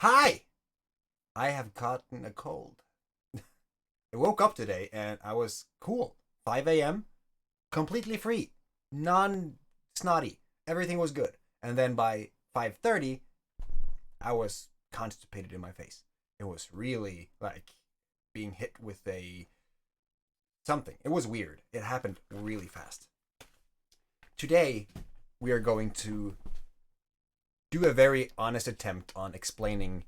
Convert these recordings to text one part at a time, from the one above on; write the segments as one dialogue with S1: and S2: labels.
S1: Hi! I have gotten a cold. I woke up today and I was cool. 5 a.m., completely free, non snotty. Everything was good. And then by 5:30, I was constipated in my face. It was really like being hit with a something. It was weird. It happened really fast. Today, we are going to do a very honest attempt on explaining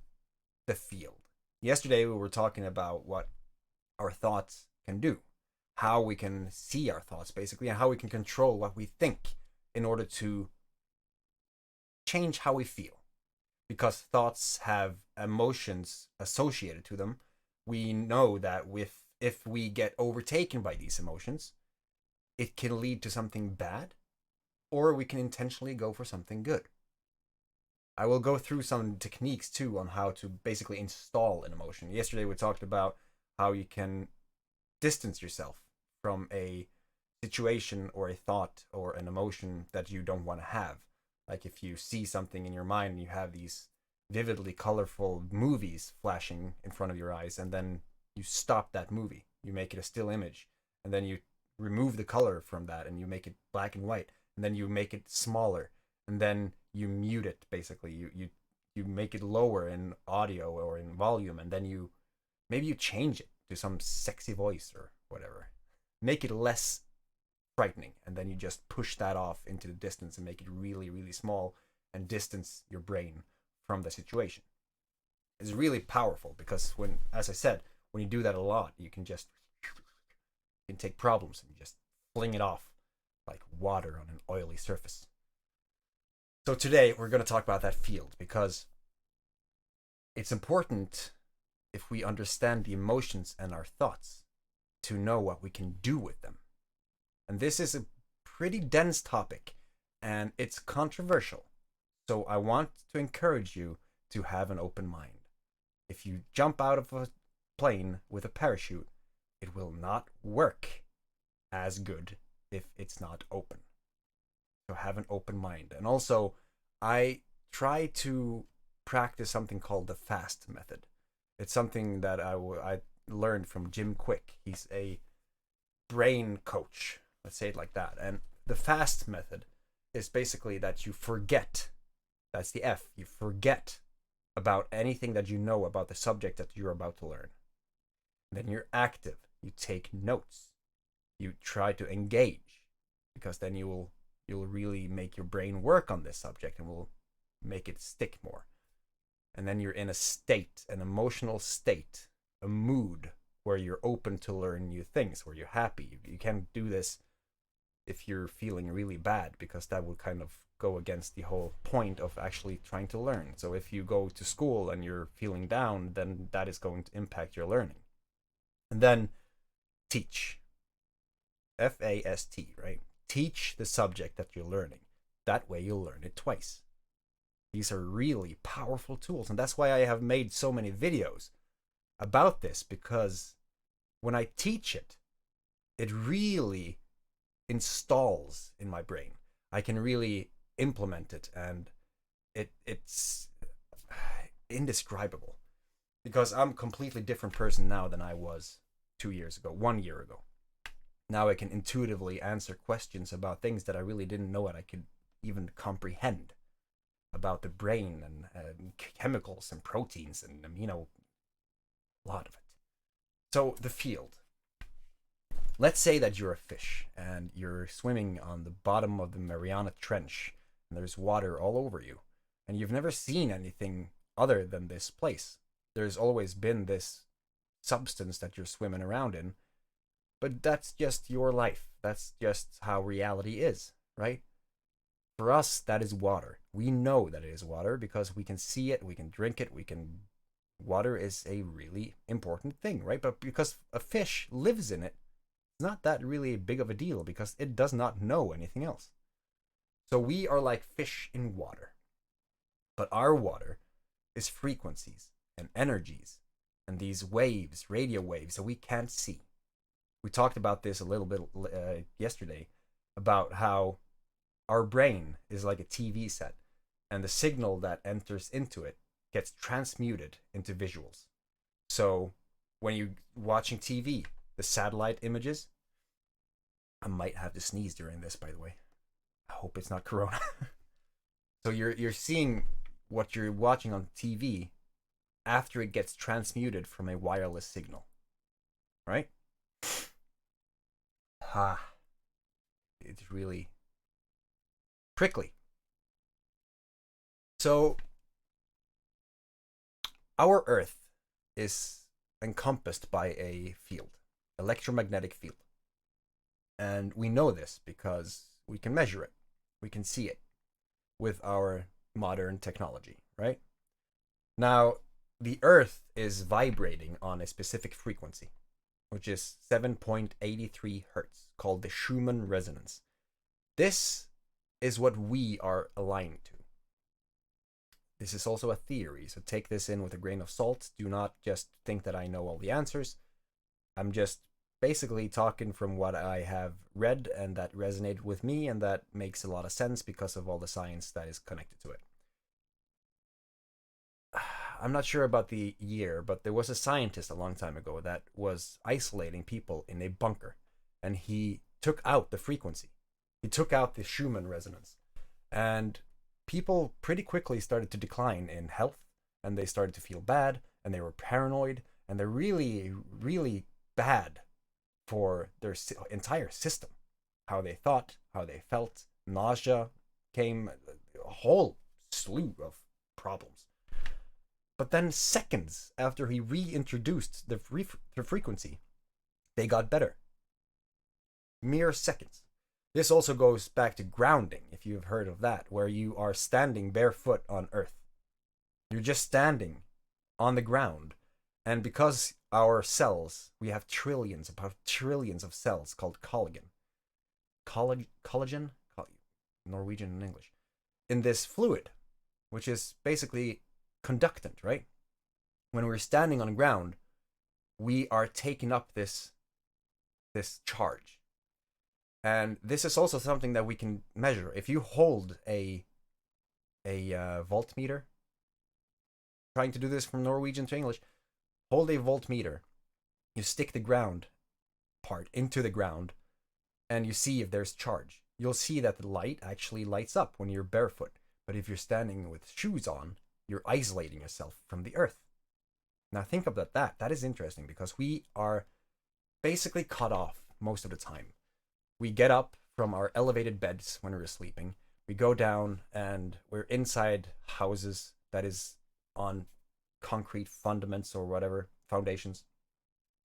S1: the field. Yesterday, we were talking about what our thoughts can do, how we can see our thoughts, basically, and how we can control what we think in order to change how we feel. Because thoughts have emotions associated to them, we know that if we get overtaken by these emotions, it can lead to something bad, or we can intentionally go for something good. I will go through some techniques too on how to basically install an emotion. Yesterday we talked about how you can distance yourself from a situation or a thought or an emotion that you don't want to have. Like if you see something in your mind and you have these vividly colorful movies flashing in front of your eyes, and then you stop that movie, you make it a still image, and then you remove the color from that and you make it black and white, and then you make it smaller, and then you mute it basically. You make it lower in audio or in volume, and then maybe you change it to some sexy voice or whatever. Make it less frightening, and then you just push that off into the distance and make it really, really small and distance your brain from the situation. It's really powerful because as I said, when you do that a lot, you can take problems and just fling it off like water on an oily surface. So today we're going to talk about that field because it's important if we understand the emotions and our thoughts to know what we can do with them. And this is a pretty dense topic and it's controversial. So I want to encourage you to have an open mind. If you jump out of a plane with a parachute, it will not work as good if it's not open. So have an open mind. And also, I try to practice something called the FAST method. It's something that I learned from Jim Quick. He's a brain coach, let's say it like that. And the FAST method is basically that you forget. That's the F. You forget about anything that you know about the subject that you're about to learn. Then you're active. You take notes. You try to engage, because then you'll really make your brain work on this subject and will make it stick more. And then you're in a state, an emotional state, a mood where you're open to learn new things, where you're happy. You can't do this if you're feeling really bad, because that would kind of go against the whole point of actually trying to learn. So if you go to school and you're feeling down, then that is going to impact your learning. And then teach. FAST, right? Teach the subject that you're learning. That way you'll learn it twice. These are really powerful tools, and that's why I have made so many videos about this, because when I teach it, it really installs in my brain. I can really implement it, and it's indescribable, because I'm a completely different person now than I was 2 years ago, 1 year ago. Now I can intuitively answer questions about things that I really didn't know what I could even comprehend about the brain and chemicals and proteins and a lot of it. So the field. Let's say that you're a fish and you're swimming on the bottom of the Mariana Trench and there's water all over you, and you've never seen anything other than this place. There's always been this substance that you're swimming around in, but that's just your life. That's just how reality is, right? For us, that is water. We know that it is water because we can see it, we can drink it, water is a really important thing, right? But because a fish lives in it, it's not that really big of a deal because it does not know anything else. So we are like fish in water. But our water is frequencies and energies and these waves, radio waves that we can't see. We talked about this a little bit yesterday about how our brain is like a TV set, and the signal that enters into it gets transmuted into visuals. So when you're watching TV, the satellite images, I might have to sneeze during this, by the way. I hope it's not Corona. So you're seeing what you're watching on TV after it gets transmuted from a wireless signal, right? Ha. It's really prickly. So our Earth is encompassed by a field, electromagnetic field. And we know this because we can measure it. We can see it with our modern technology, right? Now, the Earth is vibrating on a specific frequency, which is 7.83 hertz, called the Schumann resonance. This is what we are aligned to. This is also a theory, so take this in with a grain of salt. Do not just think that I know all the answers. I'm just basically talking from what I have read and that resonated with me, and that makes a lot of sense because of all the science that is connected to it. I'm not sure about the year, but there was a scientist a long time ago that was isolating people in a bunker, and he took out the frequency. He took out the Schumann resonance, and people pretty quickly started to decline in health, and they started to feel bad, and they were paranoid, and they're really, really bad for their entire system. How they thought, how they felt, nausea came, a whole slew of problems. But then seconds after he reintroduced the frequency, they got better. Mere seconds. This also goes back to grounding, if you've heard of that, where you are standing barefoot on Earth. You're just standing on the ground. And because our cells, we have trillions of cells called collagen. Collagen? Norwegian and English. In this fluid, which is basically conductant, right? When we're standing on the ground, we are taking up this charge. And this is also something that we can measure. If you hold a voltmeter, trying to do this from Norwegian to English, hold a voltmeter, you stick the ground part into the ground, and you see if there's charge. You'll see that the light actually lights up when you're barefoot. But if you're standing with shoes on, you're isolating yourself from the Earth. Now think about that. That is interesting because we are basically cut off most of the time. We get up from our elevated beds when we're sleeping. We go down and we're inside houses that is on concrete fundaments or whatever, foundations.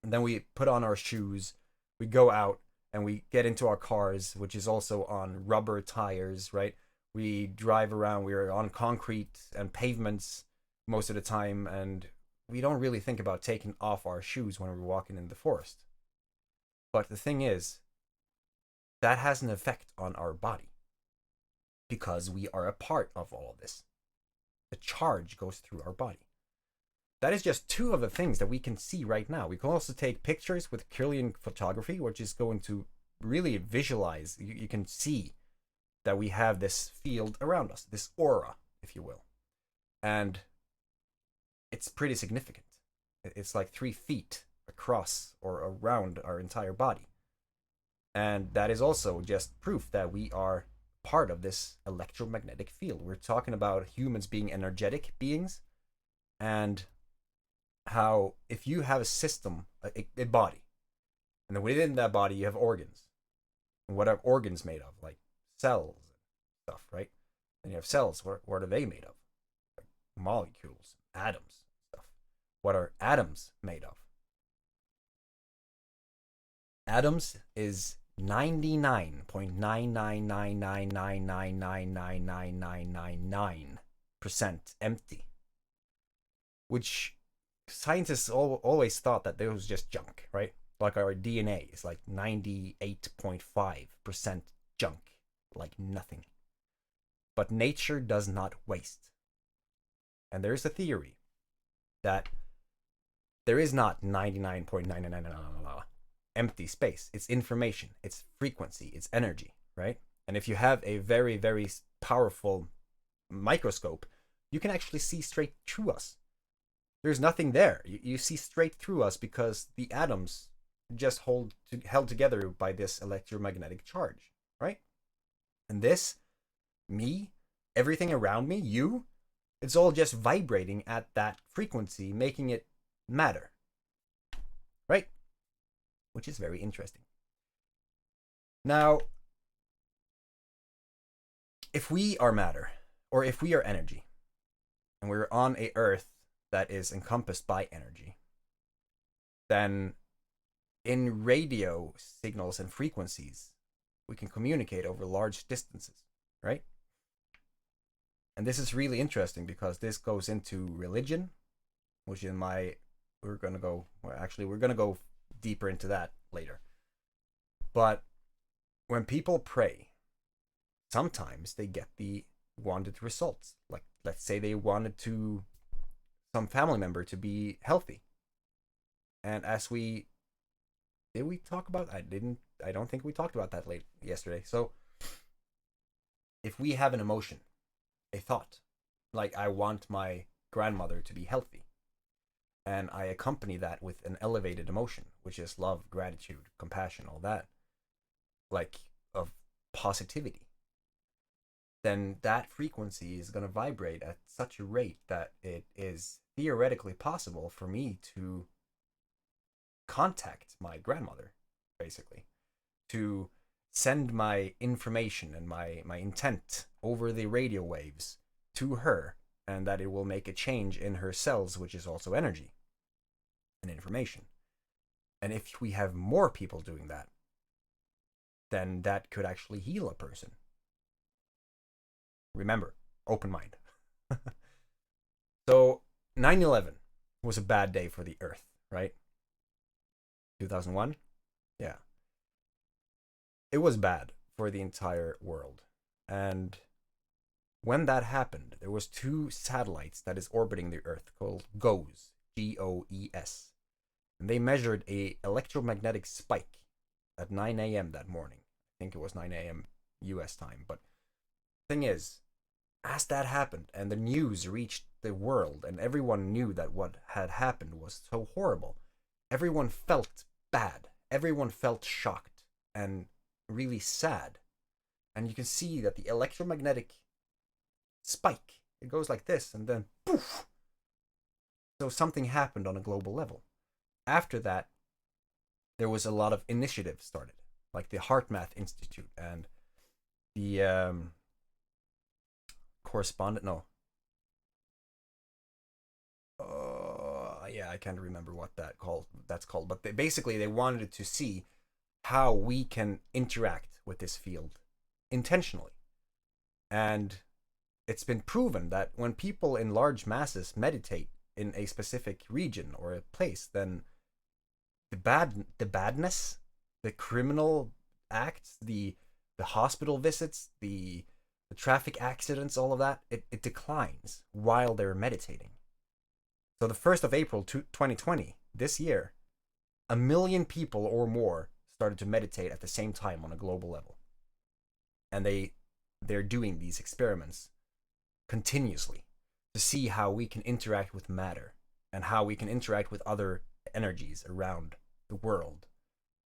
S1: And then we put on our shoes. We go out and we get into our cars, which is also on rubber tires, right? We drive around, we're on concrete and pavements most of the time, and we don't really think about taking off our shoes when we're walking in the forest. But the thing is, that has an effect on our body because we are a part of all of this. The charge goes through our body. That is just two of the things that we can see right now. We can also take pictures with Kirlian photography, which is going to really visualize. You can see that we have this field around us, this aura, if you will. And it's pretty significant. It's like 3 feet across or around our entire body. And that is also just proof that we are part of this electromagnetic field. We're talking about humans being energetic beings, and how if you have a system, a body, and then within that body you have organs. And what are organs made of? Like cells and stuff, right? And you have cells. What are they made of? Like molecules, atoms, stuff. What are atoms made of? Atoms is 99.99999999999% empty, which scientists always thought that there was just junk, right? Like our DNA is like 98.5% junk, like nothing. But nature does not waste. And there's a theory that there is not 99.99999 empty space. It's information, it's frequency, it's energy, right? And if you have a very, very powerful microscope, You can actually see straight through us. There's nothing there. You see straight through us because the atoms just held together by this electromagnetic charge, right? And this, me, everything around me, you, it's all just vibrating at that frequency, making it matter, right? Which is very interesting. Now, if we are matter, or if we are energy, and we're on a Earth that is encompassed by energy, then in radio signals and frequencies, we can communicate over large distances, right? And this is really interesting because this goes into religion, which in my, we're going to go deeper into that later. But when people pray, sometimes they get the wanted results. Like, let's say they wanted some family member to be healthy. And as did we talk about, I don't think we talked about that yesterday. So if we have an emotion, a thought, like I want my grandmother to be healthy, and I accompany that with an elevated emotion, which is love, gratitude, compassion, all that, like of positivity, then that frequency is going to vibrate at such a rate that it is theoretically possible for me to contact my grandmother, basically, to send my information and my intent over the radio waves to her, and that it will make a change in her cells, which is also energy and information. And if we have more people doing that, then that could actually heal a person. Remember, open mind. So 9/11 was a bad day for the Earth, right? 2001? Yeah. It was bad for the entire world. And when that happened, there was 2 satellites that is orbiting the Earth called GOES, GOES. And they measured a electromagnetic spike at 9 a.m. that morning. I think it was 9 a.m. US time. But the thing is, as that happened and the news reached the world and everyone knew that what had happened was so horrible, everyone felt bad. Everyone felt shocked and really sad. And you can see that the electromagnetic spike, it goes like this and then poof. So something happened on a global level. After that, there was a lot of initiatives started, like the HeartMath Institute and the correspondent. No. Yeah, I can't remember what that's called. But they wanted to see how we can interact with this field intentionally. And it's been proven that when people in large masses meditate in a specific region or a place, then the badness, the criminal acts, the hospital visits, the traffic accidents, all of that, it declines while they're meditating. So the 1st of April 2020, this year, 1 million people or more started to meditate at the same time on a global level. And they're doing these experiments continuously to see how we can interact with matter and how we can interact with other energies around the world,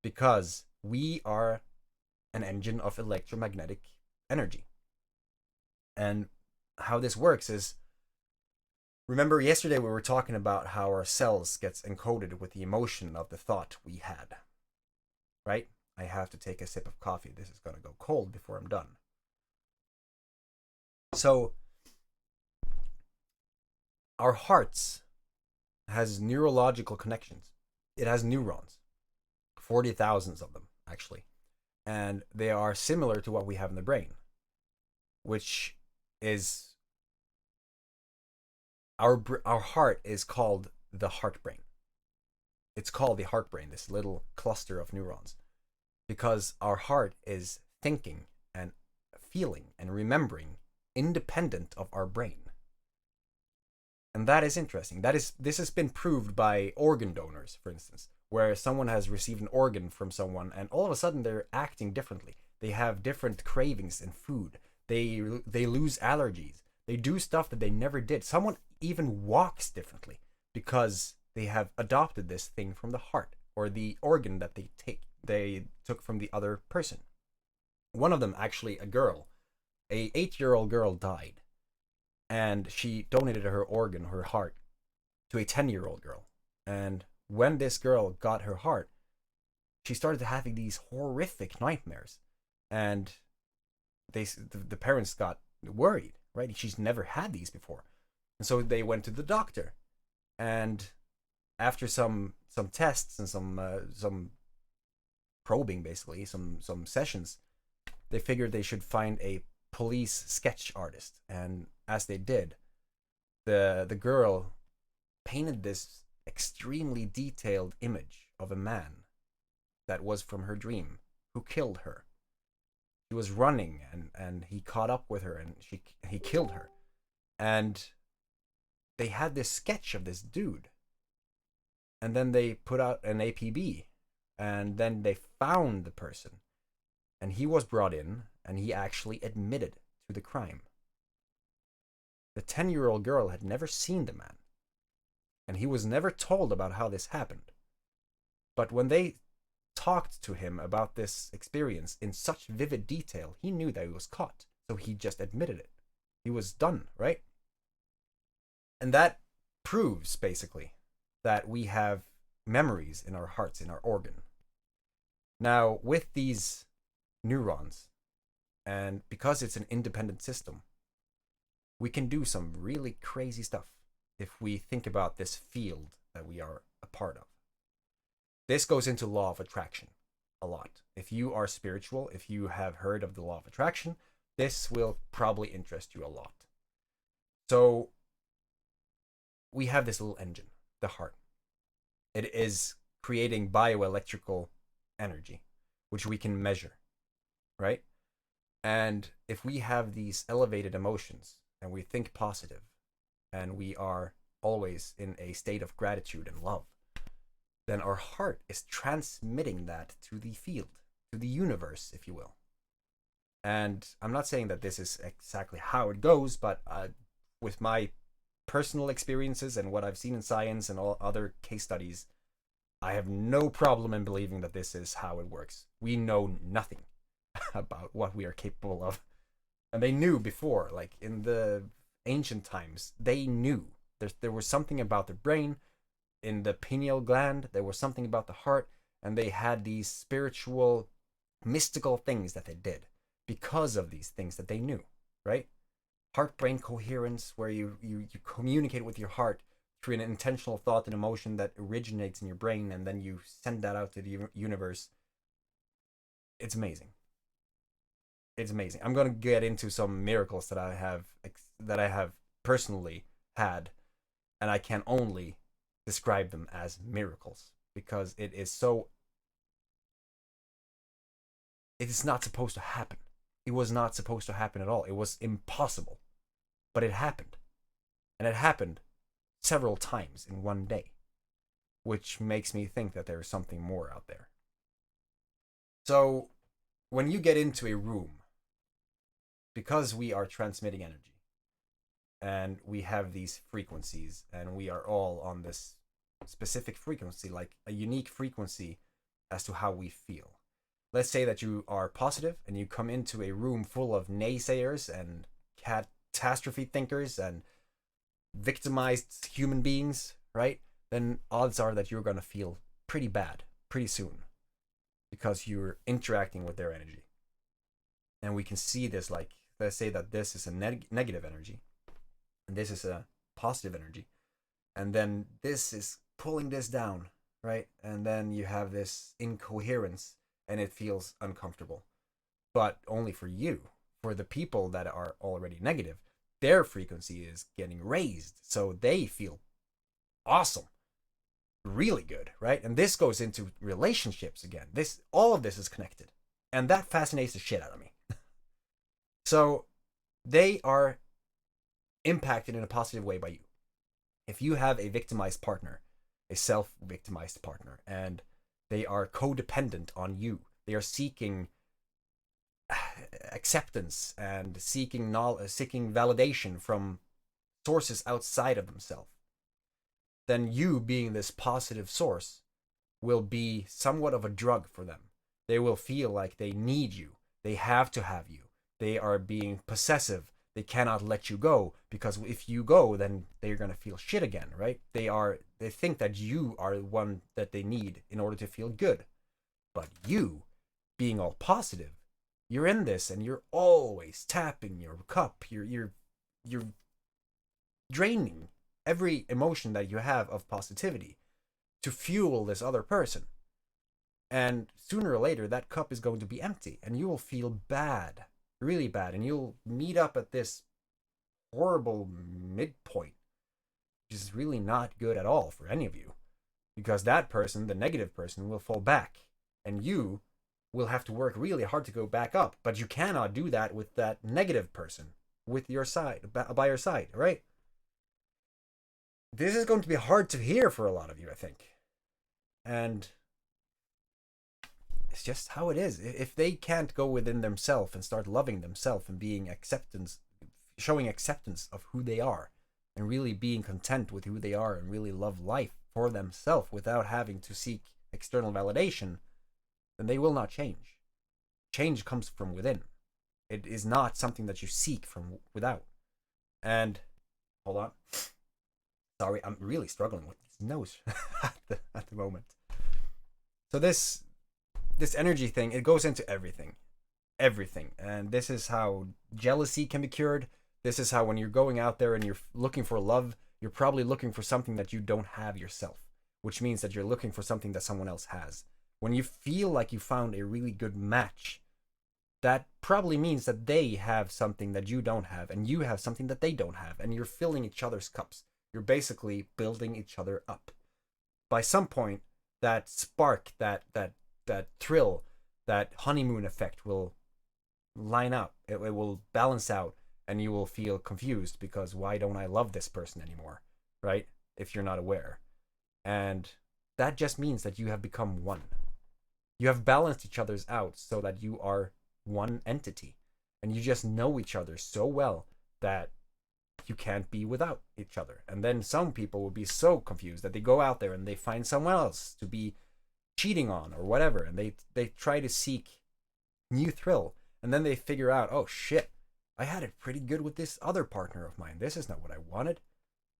S1: because we are an engine of electromagnetic energy. And how this works is, remember yesterday we were talking about how our cells gets encoded with the emotion of the thought we had, right? I have to take a sip of coffee. This is going to go cold before I'm done. So our hearts has neurological connections. It has neurons, 40,000 of them actually, and they are similar to what we have in the brain, which is our heart is called the heart brain. It's called the heart brain, this little cluster of neurons, because our heart is thinking and feeling and remembering independent of our brain. And that is interesting. This has been proved by organ donors, for instance, where someone has received an organ from someone and all of a sudden they're acting differently. They have different cravings in food. They lose allergies. They do stuff that they never did. Someone even walks differently because they have adopted this thing from the heart or the organ that they took from the other person. One of them, actually, a girl, a 8-year-old girl, died, and she donated her organ, her heart, to a 10-year-old girl. And when this girl got her heart, she started having these horrific nightmares, and the parents got worried, right? She's never had these before, and so they went to the doctor, and after some tests and some probing, basically some sessions, they figured they should find a police sketch artist, and as they did, the girl painted this extremely detailed image of a man that was from her dream who killed her. He was running, and he caught up with her, and he killed her. And they had this sketch of this dude, and then they put out an APB, and then they found the person, and he was brought in, and he actually admitted to the crime. The 10-year-old girl had never seen the man, and he was never told about how this happened. But when they talked to him about this experience in such vivid detail, he knew that he was caught, so he just admitted it. He was done, right? And that proves, basically, that we have memories in our hearts, in our organ. Now, with these neurons, and because it's an independent system, we can do some really crazy stuff if we think about this field that we are a part of. This goes into law of attraction a lot. If you are spiritual, if you have heard of the law of attraction, this will probably interest you a lot. So we have this little engine, the heart. It is creating bioelectrical energy, which we can measure, right? And if we have these elevated emotions and we think positive and we are always in a state of gratitude and love, then our heart is transmitting that to the field, to the universe, if you will. And I'm not saying that this is exactly how it goes, but with my personal experiences and what I've seen in science and all other case studies, I have no problem in believing that this is how it works. We know nothing about what we are capable of. And they knew before, like in the ancient times, they knew there was something about the brain, in the pineal gland, there was something about the heart, and they had these spiritual, mystical things that they did because of these things that they knew, right? Heart-brain coherence, where you communicate with your heart through an intentional thought and emotion that originates in your brain, and then you send that out to the universe. It's amazing. It's amazing. I'm going to get into some miracles that I have personally had, and I can only describe them as miracles because it is not supposed to happen. It was not supposed to happen at all. It was impossible. But it happened. And it happened several times in one day, which makes me think that there is something more out there. So, when you get into a room, because we are transmitting energy, and we have these frequencies, and we are all on this specific frequency, like a unique frequency as to how we feel. Let's say that you are positive and you come into a room full of naysayers and catastrophe thinkers and victimized human beings, right? Then odds are that you're going to feel pretty bad pretty soon because you're interacting with their energy. And we can see this, like, let's say that this is a negative energy and this is a positive energy, and then this is pulling this down, right? And then you have this incoherence and it feels uncomfortable, but only for you. For the people that are already negative, their frequency is getting raised, so they feel awesome, really good, right? And this goes into relationships again. All of this is connected, and that fascinates the shit out of me. So they are impacted in a positive way by you. If you have a victimized partner, a self-victimized partner, and they are codependent on you, they are seeking acceptance and seeking knowledge, seeking validation from sources outside of themselves, then you being this positive source will be somewhat of a drug for them. They will feel like they need you. They have to have you. They are being possessive. They cannot let you go, because if you go, then they're going to feel shit again, right? They think that you are the one that they need in order to feel good. But you, being all positive, you're in this and you're always tapping your cup. You're draining every emotion that you have of positivity to fuel this other person. And sooner or later, that cup is going to be empty and you will feel bad, really bad. And you'll meet up at this horrible midpoint, which is really not good at all for any of you. Because that person, the negative person, will fall back. And you will have to work really hard to go back up. But you cannot do that with that negative person with your side, by your side, right? This is going to be hard to hear for a lot of you, I think. And it's just how it is. If they can't go within themselves and start loving themselves and being acceptance, showing acceptance of who they are, and really being content with who they are and really love life for themselves without having to seek external validation, then they will not change. Change comes from within. It is not something that you seek from without. And hold on. Sorry, I'm really struggling with this nose at the moment. So this energy thing, it goes into everything. And this is how jealousy can be cured. This is how when you're going out there and you're looking for love, you're probably looking for something that you don't have yourself, which means that you're looking for something that someone else has. When you feel like you found a really good match, that probably means that they have something that you don't have, and you have something that they don't have, and you're filling each other's cups. You're basically building each other up. By some point, that spark, that thrill, that honeymoon effect will line up. It will balance out, and you will feel confused because why don't I love this person anymore, right? If you're not aware. And that just means that you have become one. You have balanced each other's out so that you are one entity, and you just know each other so well that you can't be without each other. And then some people will be so confused that they go out there and they find someone else to be cheating on or whatever, and they try to seek new thrill, and then they figure out, oh shit, I had it pretty good with this other partner of mine. This is not what I wanted,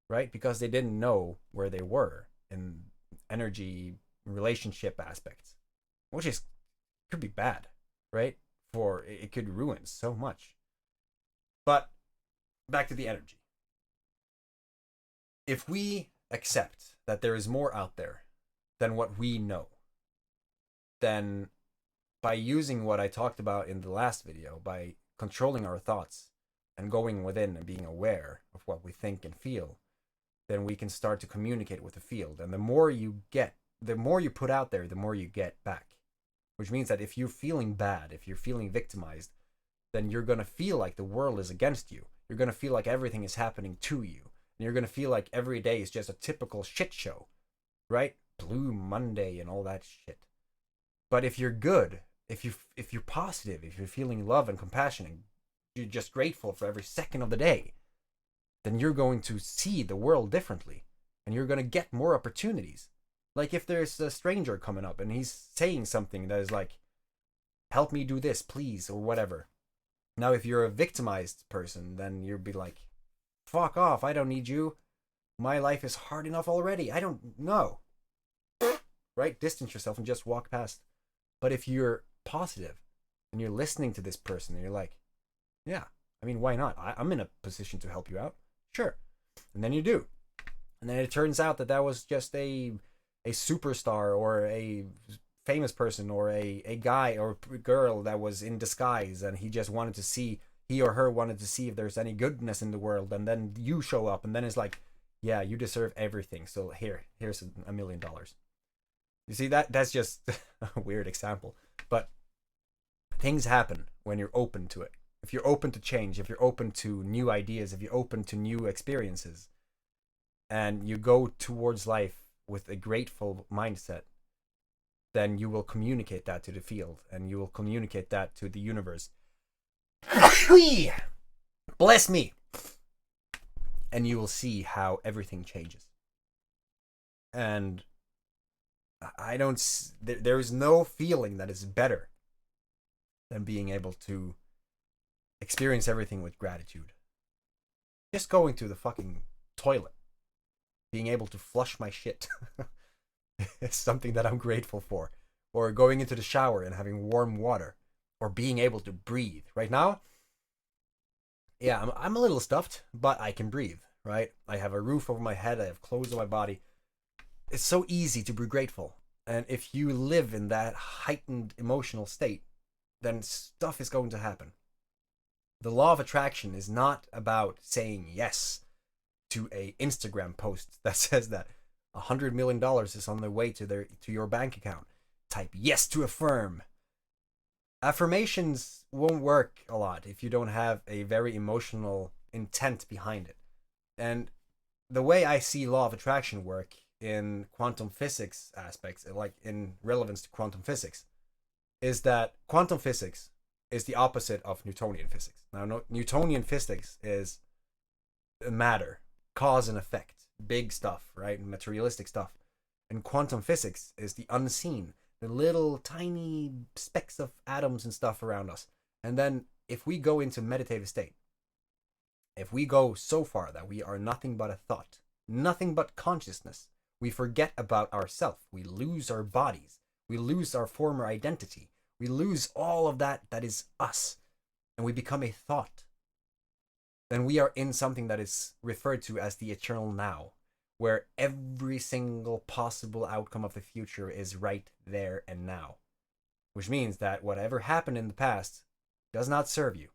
S1: right? Because they didn't know where they were in energy relationship aspects, which is could be bad, right? For it could ruin so much. But back to the energy. If we accept that there is more out there than what we know, then by using what I talked about in the last video, by controlling our thoughts and going within and being aware of what we think and feel, then we can start to communicate with the field. And the more you put out there, the more you get back. Which means that if you're feeling bad, if you're feeling victimized, then you're going to feel like the world is against you. You're going to feel like everything is happening to you. And you're going to feel like every day is just a typical shit show, right? Blue Monday and all that shit. But if you're good, if you're positive, if you're feeling love and compassion, and you're just grateful for every second of the day, then you're going to see the world differently. And you're going to get more opportunities. Like if there's a stranger coming up and he's saying something that is like, help me do this, please, or whatever. Now, if you're a victimized person, then you'll be like, fuck off, I don't need you. My life is hard enough already. I don't know. Right? Distance yourself and just walk past. But if you're positive and you're listening to this person and you're like, yeah, I mean, why not? I'm in a position to help you out. Sure. And then you do. And then it turns out that was just a superstar or a famous person or a guy or a girl that was in disguise, and he or her wanted to see if there's any goodness in the world, and then you show up, and then it's like, yeah, you deserve everything, so here's $1 million. You see, that's just a weird example, but things happen when you're open to it. If you're open to change, if you're open to new ideas, if you're open to new experiences, and you go towards life with a grateful mindset, then you will communicate that to the field, and you will communicate that to the universe. Bless me. And you will see how everything changes. And I don't. There is no feeling that is better than being able to experience everything with gratitude. Just going to the fucking toilet, being able to flush my shit, is something that I'm grateful for. Or going into the shower and having warm water, or being able to breathe. Right now, yeah, I'm a little stuffed, but I can breathe, right? I have a roof over my head, I have clothes on my body. It's so easy to be grateful. And if you live in that heightened emotional state, then stuff is going to happen. The law of attraction is not about saying yes to a Instagram post that says that $100 million is on their way to your bank account. Type yes to affirm. Affirmations won't work a lot if you don't have a very emotional intent behind it. And the way I see law of attraction work in quantum physics aspects, like in relevance to quantum physics, is that quantum physics is the opposite of Newtonian physics. Now, Newtonian physics is matter, cause and effect, big stuff, right? Materialistic stuff. And quantum physics is the unseen, the little tiny specks of atoms and stuff around us. And then if we go into meditative state, if we go so far that we are nothing but a thought, nothing but consciousness, we forget about ourself. We lose our bodies. We lose our former identity. We lose all of that is us. And we become a thought. Then we are in something that is referred to as the eternal now, where every single possible outcome of the future is right there and now. Which means that whatever happened in the past does not serve you.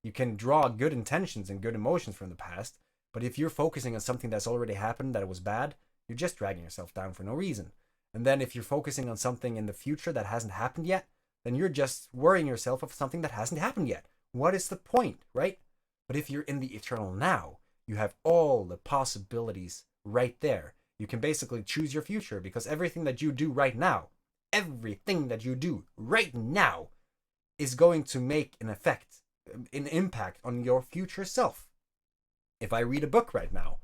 S1: You can draw good intentions and good emotions from the past, but if you're focusing on something that's already happened that was bad, you're just dragging yourself down for no reason. And then if you're focusing on something in the future that hasn't happened yet, then you're just worrying yourself of something that hasn't happened yet. What is the point, right? But if you're in the eternal now, you have all the possibilities right there. You can basically choose your future because everything that you do right now, is going to make an effect, an impact on your future self. If I read a book right now,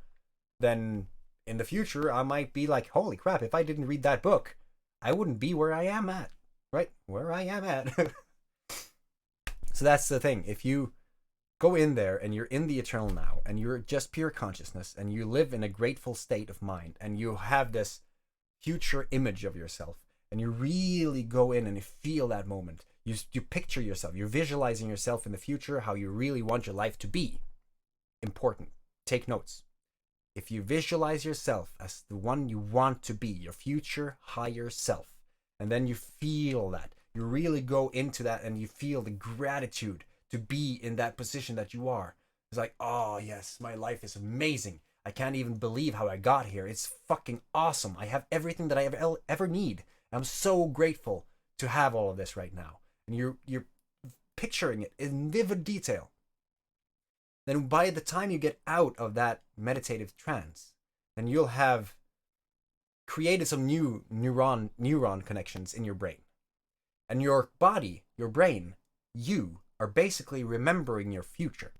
S1: then in the future I might be like, holy crap, if I didn't read that book, I wouldn't be where I am at, right? Where I am at. So that's the thing. If you go in there and you're in the eternal now and you're just pure consciousness and you live in a grateful state of mind and you have this future image of yourself and you really go in and you feel that moment, you picture yourself, you're visualizing yourself in the future, how you really want your life to be. Important. Take notes. If you visualize yourself as the one you want to be, your future higher self, and then you feel that, you really go into that and you feel the gratitude to be in that position that you are. It's like, oh yes, my life is amazing. I can't even believe how I got here. It's fucking awesome. I have everything that I ever need. I'm so grateful to have all of this right now. And you're picturing it in vivid detail. Then by the time you get out of that meditative trance, then you'll have created some new neuron connections in your brain. And your body, your brain, you are basically remembering your future,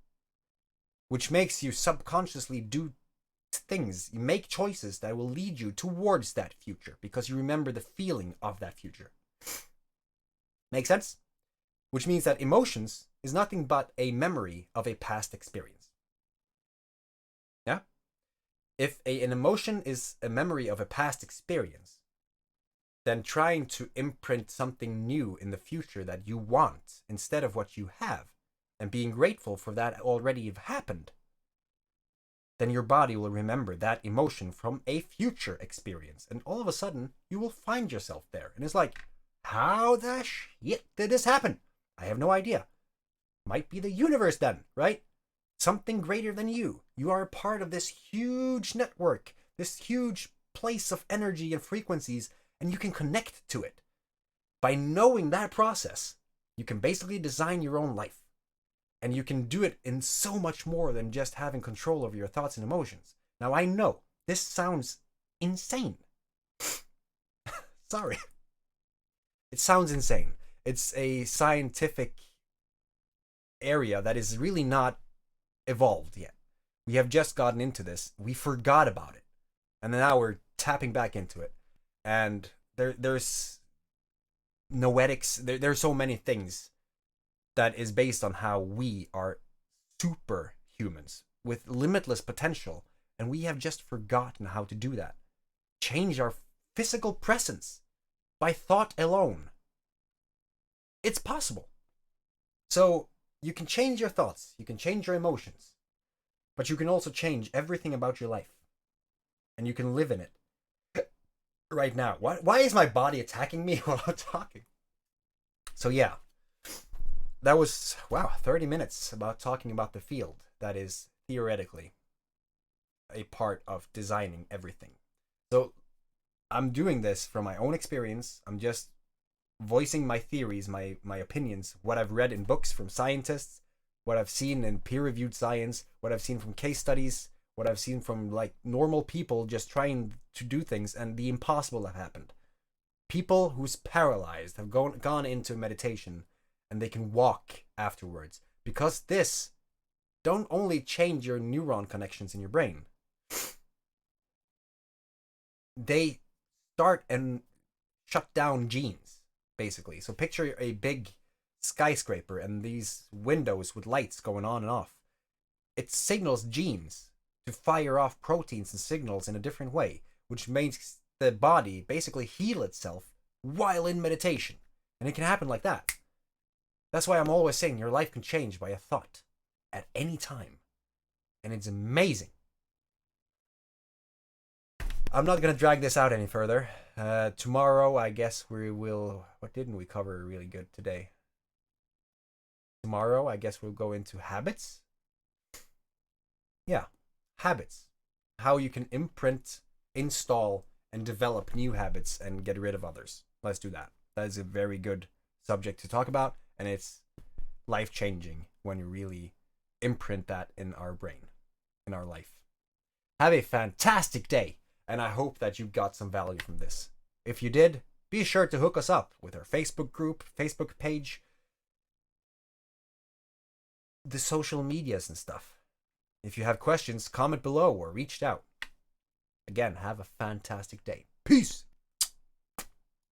S1: which makes you subconsciously do things, you make choices that will lead you towards that future because you remember the feeling of that future. Make sense? Which means that emotions is nothing but a memory of a past experience. Yeah? If an emotion is a memory of a past experience, then trying to imprint something new in the future that you want instead of what you have, and being grateful for that already have happened, then your body will remember that emotion from a future experience. And all of a sudden, you will find yourself there. And it's like, how the shit did this happen? I have no idea. Might be the universe then, right? Something greater than you. You are a part of this huge network, this huge place of energy and frequencies, and you can connect to it. By knowing that process, you can basically design your own life. And you can do it in so much more than just having control over your thoughts and emotions. Now, I know this sounds insane. Sorry. It sounds insane. It's a scientific area that is really not evolved yet. We have just gotten into this. We forgot about it, and then now we're tapping back into it. And there's noetics. There's so many things that is based on how we are superhumans with limitless potential, and we have just forgotten how to do that. Change our physical presence by thought alone. It's possible. So you can change your thoughts, you can change your emotions, but you can also change everything about your life. And you can live in it right now. Why is my body attacking me while I'm talking? So yeah, that was, wow, 30 minutes about talking about the field that is theoretically a part of designing everything. So I'm doing this from my own experience. I'm just voicing my theories, my opinions, what I've read in books from scientists, what I've seen in peer-reviewed science, what I've seen from case studies, what I've seen from like normal people just trying to do things, and the impossible have happened. People who's paralyzed have gone into meditation and they can walk afterwards, because this don't only change your neuron connections in your brain, they start and shut down genes, basically. So picture a big skyscraper and these windows with lights going on and off. It signals genes to fire off proteins and signals in a different way, which makes the body basically heal itself while in meditation. And it can happen like that. That's why I'm always saying your life can change by a thought at any time. And it's amazing. I'm not going to drag this out any further. Tomorrow, I guess we will... What didn't we cover really good today? Tomorrow, I guess we'll go into habits. Yeah, habits. How you can imprint, install, and develop new habits and get rid of others. Let's do that. That is a very good subject to talk about, and it's life-changing when you really imprint that in our brain, in our life. Have a fantastic day, and I hope that you got some value from this. If you did, be sure to hook us up with our Facebook group, Facebook page, the social medias and stuff. If you have questions, comment below or reach out. Again, have a fantastic day. Peace!